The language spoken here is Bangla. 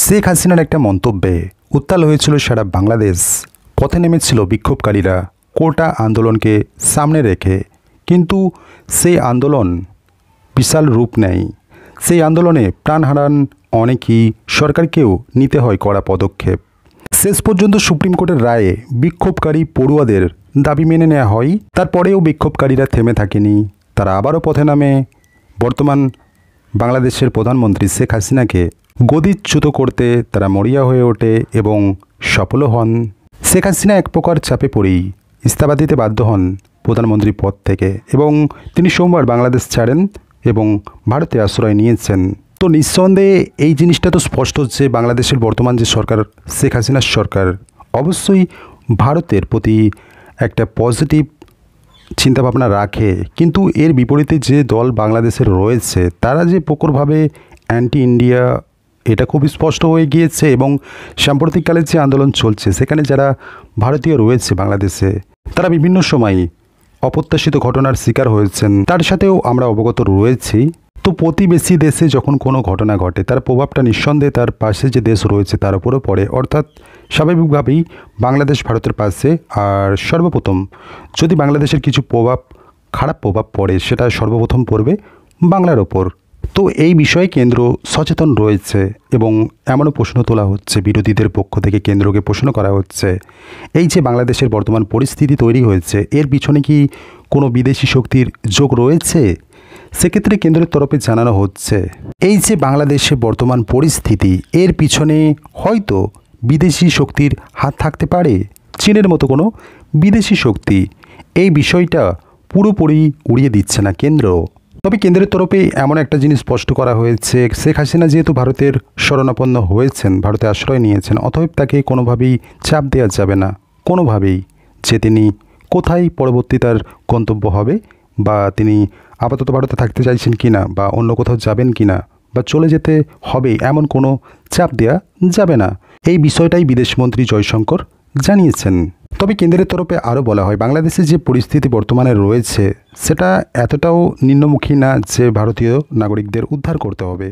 শেখ হাসিনার একটা মন্তব্যে উত্তাল হয়েছিল সারা বাংলাদেশ। পথে নেমেছিল বিক্ষোভকারীরা কোটা আন্দোলনকে সামনে রেখে, কিন্তু সেই আন্দোলন বিশাল রূপ নেয়। সেই আন্দোলনে প্রাণ হারান অনেকেই, সরকারকেও নিতে হয় কড়া পদক্ষেপ। শেষ পর্যন্ত সুপ্রিম কোর্টের রায়ে বিক্ষোভকারী পড়ুয়াদের দাবি মেনে নেওয়া হয়। তারপরেও বিক্ষোভকারীরা থেমে থাকেনি, তারা আবারও পথে নামে বর্তমান বাংলাদেশের প্রধানমন্ত্রী শেখ হাসিনাকে গদিচ্যুত করতে তারা মরিয়া হয়ে ওঠে এবং সফলও হন। শেখ হাসিনা এক প্রকার চাপে পড়েই ইস্তফা দিতে বাধ্য হন প্রধানমন্ত্রী পদ থেকে এবং তিনি সোমবার বাংলাদেশ ছাড়েন এবং ভারতে আশ্রয় নিয়েছেন। তো নিঃসন্দেহে এই জিনিসটা তো স্পষ্ট হচ্ছে, বাংলাদেশের বর্তমান যে সরকার, শেখ হাসিনার সরকার অবশ্যই ভারতের প্রতি একটা পজিটিভ চিন্তাভাবনা রাখে, কিন্তু এর বিপরীতে যে দল বাংলাদেশের রয়েছে তারা যে প্রখরভাবে অ্যান্টি ইন্ডিয়া, এটা খুব স্পষ্ট হয়ে গিয়েছে। এবং সাম্প্রতিককালে যে আন্দোলন চলছে সেখানে যারা ভারতীয় রয়েছে বাংলাদেশে, তারা বিভিন্ন সময় অপ্রত্যাশিত ঘটনার শিকার হয়েছেন, তার সাথেও আমরা অবগত রয়েছি। তো প্রতিবেশী দেশে যখন কোনো ঘটনা ঘটে তার প্রভাবটা নিঃসন্দেহে তার পাশে যে দেশ রয়েছে তার উপরও পড়ে, অর্থাৎ স্বাভাবিকভাবেই বাংলাদেশ ভারতের পাশে। আর সর্বপ্রথম যদি বাংলাদেশের কিছু খারাপ প্রভাব পড়ে, সেটা সর্বপ্রথম পড়বে বাংলার ওপর। তো এই বিষয়ে কেন্দ্র সচেতন রয়েছে এবং এমনও প্রশ্ন তোলা হচ্ছে, বিরোধীদের পক্ষ থেকে কেন্দ্রকে প্রশ্ন করা হচ্ছে, এই যে বাংলাদেশের বর্তমান পরিস্থিতি তৈরি হয়েছে এর পিছনে কি কোনো বিদেশি শক্তির যোগ রয়েছে? সেক্ষেত্রে কেন্দ্রের তরফে জানানো হচ্ছে, এই যে বাংলাদেশে বর্তমান পরিস্থিতি এর পিছনে হয়তো বিদেশি শক্তির হাত থাকতে পারে, চীনের মতো কোনো বিদেশি শক্তি। এই বিষয়টা পুরোপুরি উড়িয়ে দিচ্ছে না কেন্দ্র। তবে কেন্দ্রের তরফে এমন একটা জিনিস স্পষ্ট করা হয়েছে, শেখ হাসিনা যেহেতু ভারতের শরণাপন্ন হয়েছেন, ভারতে আশ্রয় নিয়েছেন, অতএব তাকে কোনোভাবেই চাপ দেওয়া যাবে না, কোনোভাবেই, যে তিনি কোথায় পরবর্তী তার গন্তব্য হবে, বা তিনি আপাতত ভারতে থাকতে চাইছেন কিনা, বা অন্য কোথাও যাবেন কিনা, বা চলে যেতে হবে, এমন কোনো চাপ দেওয়া যাবে না। এই বিষয়টাই বিদেশমন্ত্রী জয়শঙ্কর জানিয়েছেন। তবে কেন্দ্রের তরফে আরও বলা হয়, বাংলাদেশে যে পরিস্থিতি বর্তমানে রয়েছে সেটা এতটাও নিম্নমুখী না যে ভারতীয় নাগরিকদের উদ্ধার করতে হবে।